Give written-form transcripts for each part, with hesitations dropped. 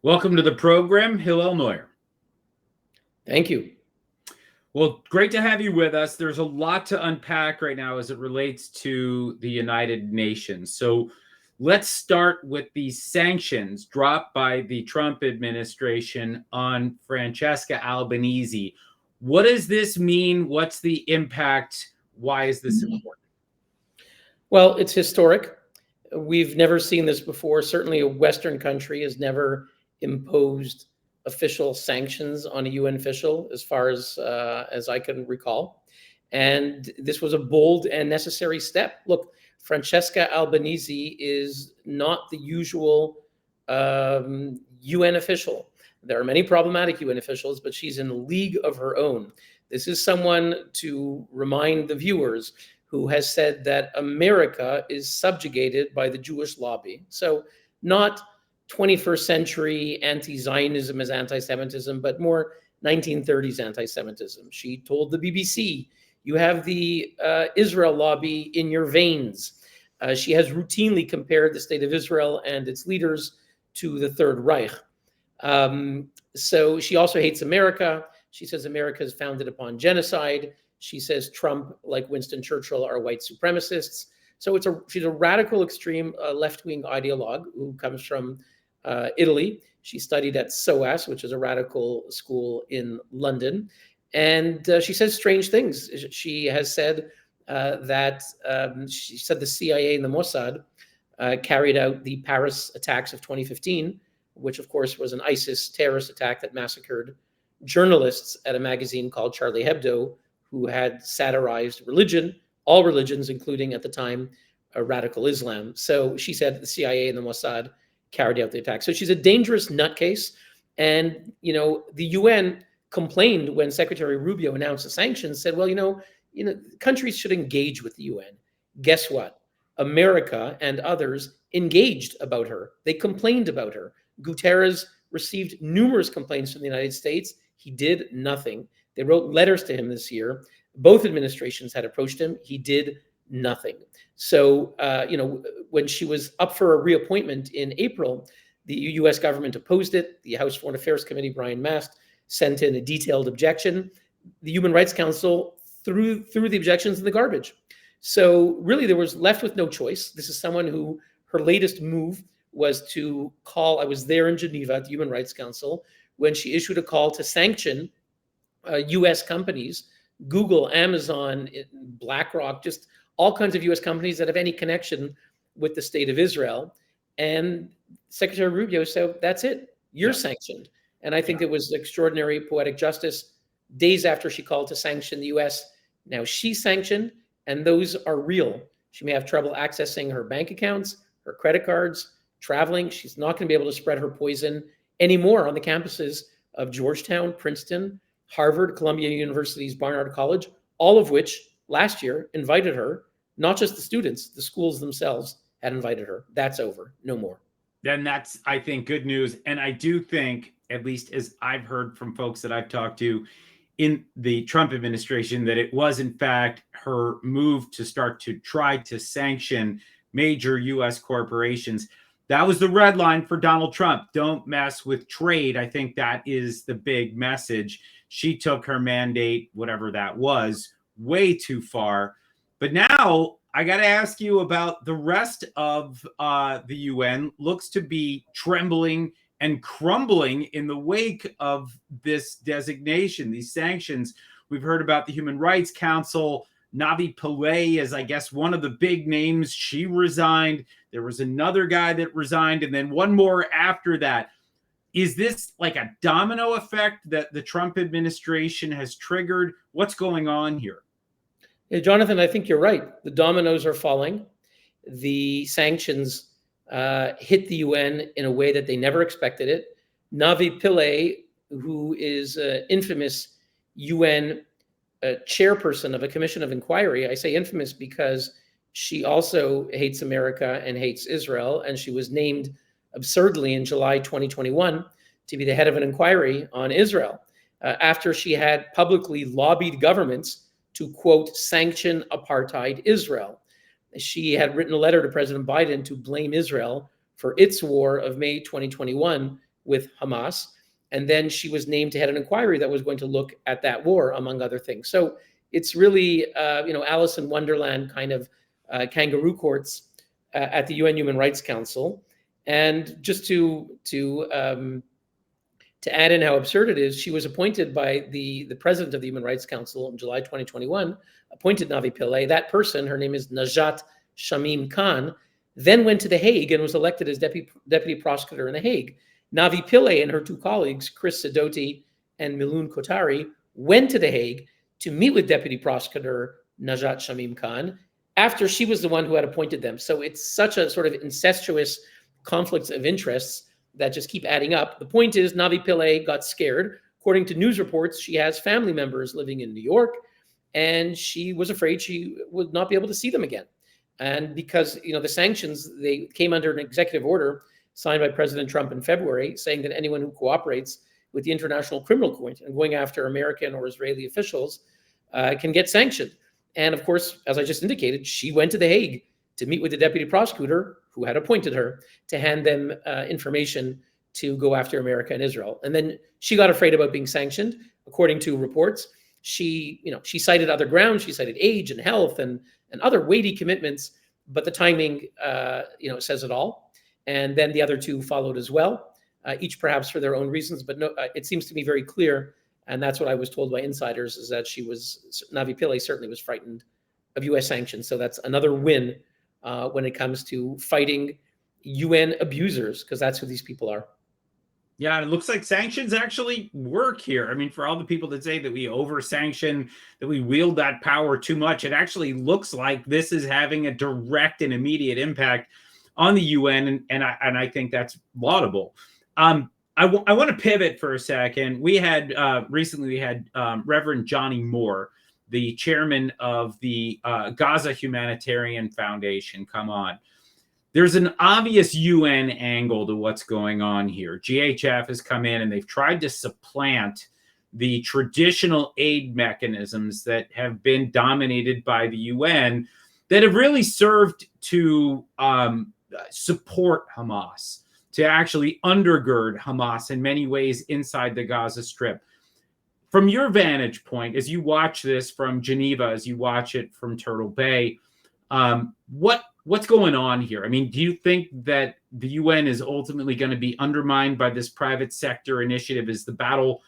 Welcome to the program, Hillel Neuer. Thank you. Well, great to have you with us. There's a lot to unpack right now as it relates to the United Nations. So let's start with the sanctions dropped by the Trump administration on Francesca Albanese. What does this mean? What's the impact? Why is this important? Well, it's historic. We've never seen this before. Certainly, a Western country has never imposed official sanctions on a UN official, as far as I can recall. And this was a bold and necessary step. Look, Francesca Albanese is not the usual UN official. There are many problematic UN officials, but she's in a league of her own. This is someone, to remind the viewers, who has said that America is subjugated by the Jewish lobby. So not 21st century anti-Zionism as anti-Semitism, but more 1930s anti-Semitism. She told the BBC, you have the Israel lobby in your veins. She has routinely compared the state of Israel and its leaders to the Third Reich. So she also hates America. She says America is founded upon genocide. She says Trump, like Winston Churchill, are white supremacists. So she's a radical, extreme left-wing ideologue who comes from Italy. She studied at SOAS, which is a radical school in London. And she says strange things. She has said that the CIA and the Mossad carried out the Paris attacks of 2015, which of course was an ISIS terrorist attack that massacred journalists at a magazine called Charlie Hebdo, who had satirized religion, all religions, including at the time radical Islam. So she said the CIA and the Mossad carried out the attack. So she's a dangerous nutcase. And the UN complained when Secretary Rubio announced the sanctions. Said, well, countries should engage with the UN. Guess what? America and others engaged about her. They complained about her. Guterres received numerous complaints from the United States. He did nothing. They wrote letters to him this year. Both administrations had approached him. He did nothing. So, when she was up for a reappointment in April, the U.S. government opposed it. The House Foreign Affairs Committee, Brian Mast, sent in a detailed objection. The Human Rights Council threw the objections in the garbage. So really, there was left with no choice. This is someone who, her latest move was to call, I was there in Geneva at the Human Rights Council, when she issued a call to sanction U.S. companies, Google, Amazon, BlackRock, just all kinds of U.S. companies that have any connection with the state of Israel. And Secretary Rubio said, that's it, you're sanctioned. And I think it was extraordinary poetic justice. Days after she called to sanction the U.S., now she's sanctioned, and those are real. She may have trouble accessing her bank accounts, her credit cards, traveling. She's not going to be able to spread her poison anymore on the campuses of Georgetown, Princeton, Harvard, Columbia University's Barnard College, all of which last year invited her. Not just the students, the schools themselves had invited her. That's over, no more. Then that's, I think, good news. And I do think, at least as I've heard from folks that I've talked to in the Trump administration, that it was in fact her move to start to try to sanction major U.S. corporations. That was the red line for Donald Trump. Don't mess with trade. I think that is the big message. She took her mandate, whatever that was, way too far. But now I got to ask you about the rest of the UN. Looks to be trembling and crumbling in the wake of this designation, these sanctions. We've heard about the Human Rights Council. Navi Pillay is, I guess, one of the big names. She resigned. There was another guy that resigned, and then one more after that. Is this like a domino effect that the Trump administration has triggered? What's going on here? Yeah, Jonathan, I think you're right. The dominoes are falling. The sanctions hit the UN in a way that they never expected it. Navi Pillay, who is an infamous UN chairperson of a commission of inquiry, I say infamous because she also hates America and hates Israel, and she was named absurdly in July 2021 to be the head of an inquiry on Israel after she had publicly lobbied governments to, quote, sanction apartheid Israel. She had written a letter to President Biden to blame Israel for its war of May 2021 with Hamas. And then she was named to head an inquiry that was going to look at that war, among other things. So it's really, Alice in Wonderland kind of kangaroo courts at the UN Human Rights Council. And just to add in how absurd it is, she was appointed by the president of the Human Rights Council in July 2021, appointed Navi Pillay. That person, her name is Najat Shamim Khan, then went to The Hague and was elected as deputy prosecutor in The Hague. Navi Pillay and her two colleagues, Chris Sidoti and Milun Kotari, went to The Hague to meet with deputy prosecutor Najat Shamim Khan after she was the one who had appointed them. So it's such a sort of incestuous conflicts of interests that just keep adding up. The point is, Navi Pillay got scared. According to news reports, she has family members living in New York, and she was afraid she would not be able to see them again. And because, the sanctions, they came under an executive order signed by President Trump in February, saying that anyone who cooperates with the International Criminal Court and going after American or Israeli officials can get sanctioned. And of course, as I just indicated, she went to The Hague to meet with the deputy prosecutor who had appointed her to hand them information to go after America and Israel. And then she got afraid about being sanctioned. According to reports, she cited other grounds. She cited age and health and other weighty commitments, but the timing, says it all. And then the other two followed as well, each perhaps for their own reasons. But no, it seems to me very clear, and that's what I was told by insiders, is that Navi Pillay certainly was frightened of U.S. sanctions. So that's another win when it comes to fighting UN abusers, because that's who these people are. Yeah, and it looks like sanctions actually work here. I mean, for all the people that say that we over-sanction, that we wield that power too much, it actually looks like this is having a direct and immediate impact on the UN, and I think that's laudable. I want to pivot for a second. We had recently Reverend Johnny Moore, the chairman of the Gaza Humanitarian Foundation, come on. There's an obvious UN angle to what's going on here. GHF has come in and they've tried to supplant the traditional aid mechanisms that have been dominated by the UN that have really served to support Hamas, to actually undergird Hamas in many ways inside the Gaza Strip. From your vantage point, as you watch this from Geneva, as you watch it from Turtle Bay, what's going on here? I mean, do you think that the UN is ultimately going to be undermined by this private sector initiative? Is the battle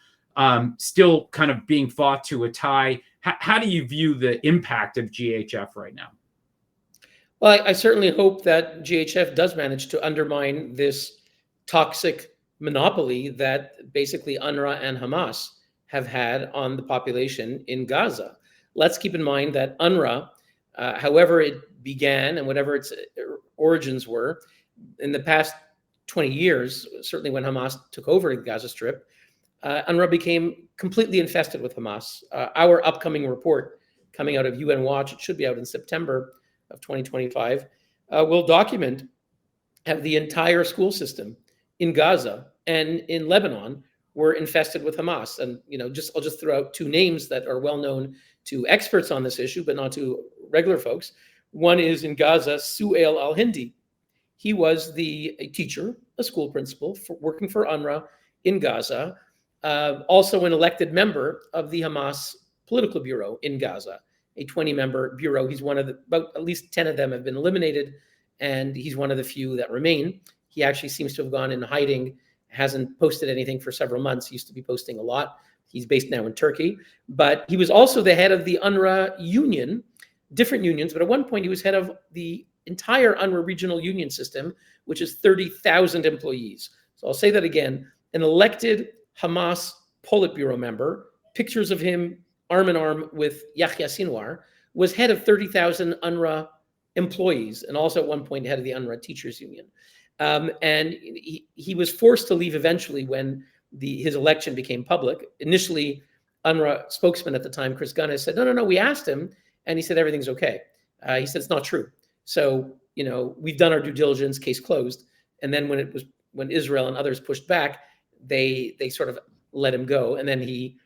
still kind of being fought to a tie? How do you view the impact of GHF right now? Well, I certainly hope that GHF does manage to undermine this toxic monopoly that basically UNRWA and Hamas have had on the population in Gaza. Let's keep in mind that UNRWA, however it began and whatever its origins were, in the past 20 years, certainly when Hamas took over the Gaza Strip, UNRWA became completely infested with Hamas. Our upcoming report coming out of UN Watch, it should be out in September of 2025, will document how the entire school system in Gaza and in Lebanon were infested with Hamas. And I'll just throw out two names that are well known to experts on this issue, but not to regular folks. One is in Gaza, Su'ail al-Hindi. He was a teacher, a school principal, working for UNRWA in Gaza, also an elected member of the Hamas political bureau in Gaza, a 20-member bureau. He's one of about at least 10 of them have been eliminated, and he's one of the few that remain. He actually seems to have gone in hiding, hasn't posted anything for several months. He used to be posting a lot. He's based now in Turkey, but he was also the head of the UNRWA union, different unions, but at one point he was head of the entire UNRWA regional union system, which is 30,000 employees. So I'll say that again, an elected Hamas Politburo member, pictures of him arm in arm with Yahya Sinwar, was head of 30,000 UNRWA employees, and also at one point head of the UNRWA teachers union. And he was forced to leave eventually when his election became public. Initially, UNRWA spokesman at the time, Chris Gunnis, said, no, we asked him, and he said everything's okay. He said it's not true. So, we've done our due diligence, case closed. And then when Israel and others pushed back, they sort of let him go. And then he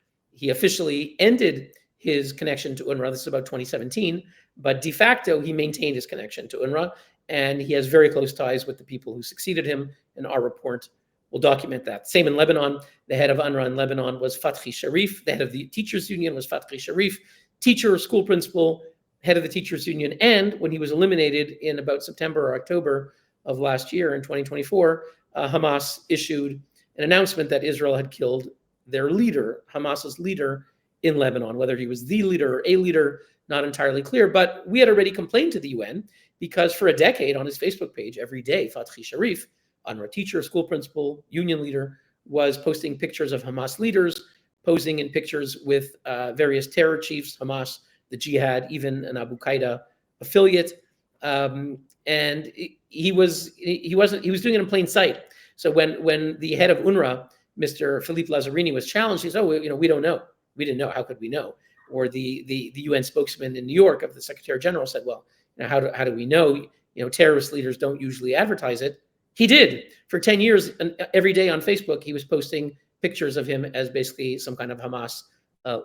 officially ended his connection to UNRWA. This is about 2017, but de facto, he maintained his connection to UNRWA, and he has very close ties with the people who succeeded him, and our report will document that. Same in Lebanon. The head of UNRWA in Lebanon was Fathi Sharif. The head of the teachers union was Fathi Sharif. Teacher, school principal, head of the teachers union. And when he was eliminated in about September or October of last year in 2024, Hamas issued an announcement that Israel had killed their leader, Hamas's leader in Lebanon. Whether he was the leader or a leader, not entirely clear. But we had already complained to the UN because for a decade on his Facebook page, every day, Fathi Sharif, UNRWA teacher, school principal, union leader, was posting pictures of Hamas leaders, posing in pictures with various terror chiefs, Hamas, the Jihad, even an Abu Qaeda affiliate. And he was doing it in plain sight. So when the head of UNRWA, Mr. Philippe Lazzarini, was challenged, he said, "Oh, we don't know. We didn't know. How could we know?" Or the UN spokesman in New York of the Secretary-General said, "Well, how do we know? Terrorist leaders don't usually advertise it." He did. For 10 years, and every day on Facebook, he was posting pictures of him as basically some kind of Hamas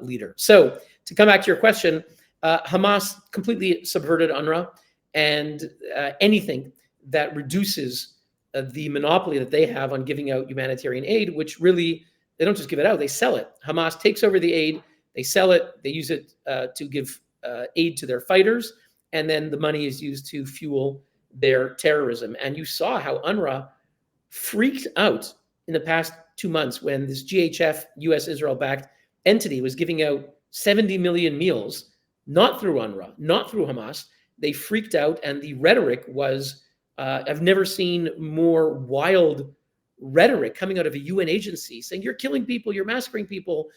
leader. So to come back to your question, Hamas completely subverted UNRWA, and anything that reduces the monopoly that they have on giving out humanitarian aid, which really, they don't just give it out, they sell it. Hamas takes over the aid, they sell it, they use it to give aid to their fighters, and then the money is used to fuel their terrorism. And you saw how UNRWA freaked out in the past 2 months when this GHF, US Israel-backed entity was giving out 70 million meals, not through UNRWA, not through Hamas. They freaked out, and the rhetoric was, I've never seen more wild rhetoric coming out of a UN agency saying, "You're killing people, you're massacring people,"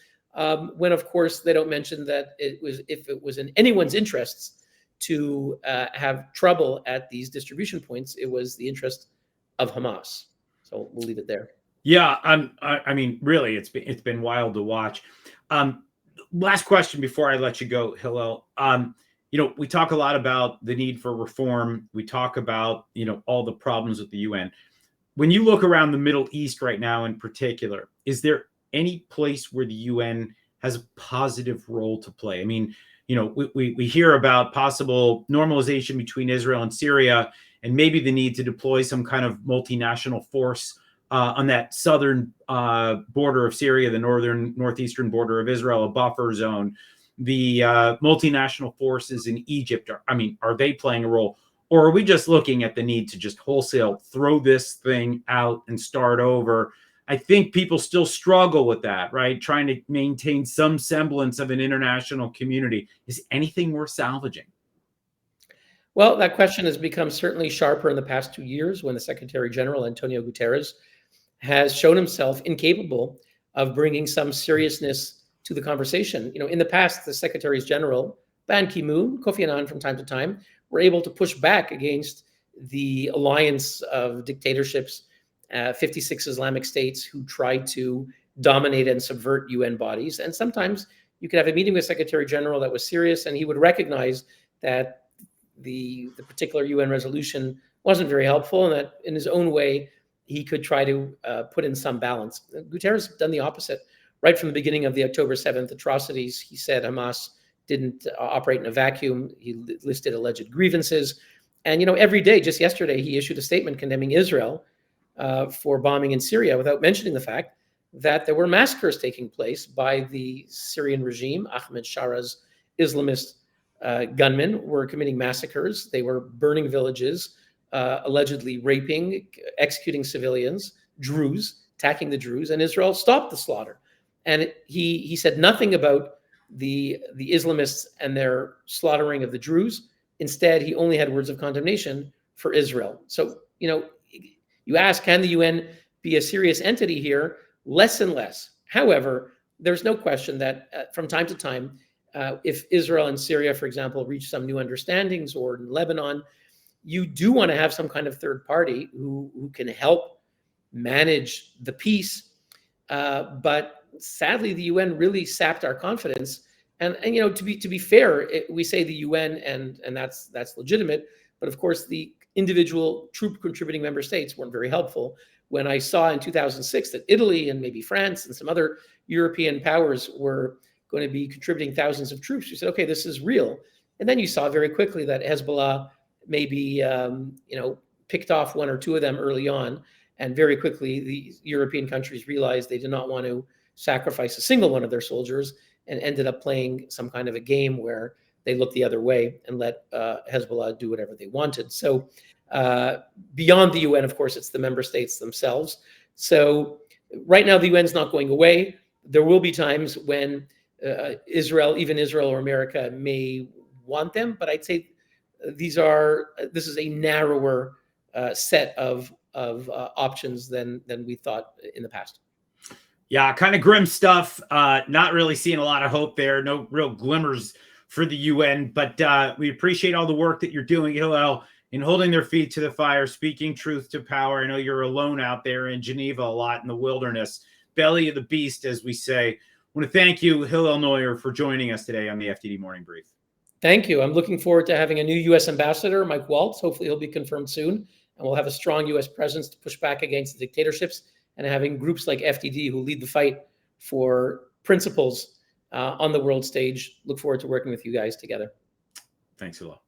when of course they don't mention that if it was in anyone's interests to have trouble at these distribution points, it was the interest of Hamas. So we'll leave it there. Yeah, I mean, really, it's been wild to watch. Last question before I let you go, Hillel. We talk a lot about the need for reform. We talk about all the problems with the UN. When you look around the Middle East right now, in particular, is there any place where the UN has a positive role to play? I mean, we hear about possible normalization between Israel and Syria, and maybe the need to deploy some kind of multinational force on that southern border of Syria, the northeastern border of Israel, a buffer zone. The multinational forces in Egypt, are they playing a role? Or are we just looking at the need to just wholesale throw this thing out and start over? I think people still struggle with that, right? Trying to maintain some semblance of an international community. Is anything worth salvaging? Well, that question has become certainly sharper in the past 2 years when the Secretary-General, Antonio Guterres, has shown himself incapable of bringing some seriousness to the conversation. In the past, the Secretaries-General, Ban Ki-moon, Kofi Annan from time to time, were able to push back against the alliance of dictatorships, 56 Islamic states who tried to dominate and subvert UN bodies. And sometimes you could have a meeting with Secretary-General that was serious, and he would recognize that the particular UN resolution wasn't very helpful, and that in his own way, he could try to put in some balance. Guterres has done the opposite. Right from the beginning of the October 7th atrocities, he said Hamas didn't operate in a vacuum. He listed alleged grievances. And, every day, just yesterday, he issued a statement condemning Israel for bombing in Syria without mentioning the fact that there were massacres taking place by the Syrian regime. Ahmed Shara's Islamist gunmen were committing massacres. They were burning villages, allegedly raping, executing civilians, Druze, attacking the Druze, and Israel stopped the slaughter. And he said nothing about the Islamists and their slaughtering of the Druze. Instead, he only had words of condemnation for Israel. So, you ask, can the UN be a serious entity here? Less and less. However, there's no question that from time to time, if Israel and Syria, for example, reach some new understandings, or in Lebanon, you do want to have some kind of third party who can help manage the peace. But sadly, the UN really sapped our confidence. And to be fair, we say the UN, and that's legitimate. But of course, the individual troop contributing member states weren't very helpful. When I saw in 2006 that Italy and maybe France and some other European powers were going to be contributing thousands of troops, you said, okay, this is real. And then you saw very quickly that Hezbollah maybe picked off one or two of them early on. And very quickly, the European countries realized they did not want to sacrifice a single one of their soldiers, and ended up playing some kind of a game where they looked the other way and let Hezbollah do whatever they wanted. So beyond the UN, of course, it's the member states themselves. So right now, the UN's not going away. There will be times when Israel, even Israel or America, may want them, but I'd say this is a narrower set of options than we thought in the past. Yeah, kind of grim stuff. Not really seeing a lot of hope there. No real glimmers for the UN, but we appreciate all the work that you're doing, Hillel, in holding their feet to the fire, speaking truth to power. I know you're alone out there in Geneva a lot in the wilderness, belly of the beast, as we say. I want to thank you, Hillel Neuer, for joining us today on the FDD Morning Brief. Thank you. I'm looking forward to having a new U.S. ambassador, Mike Waltz. Hopefully he'll be confirmed soon, and we'll have a strong U.S. presence to push back against the dictatorships, and having groups like FDD who lead the fight for principles on the world stage. Look forward to working with you guys together. Thanks a lot.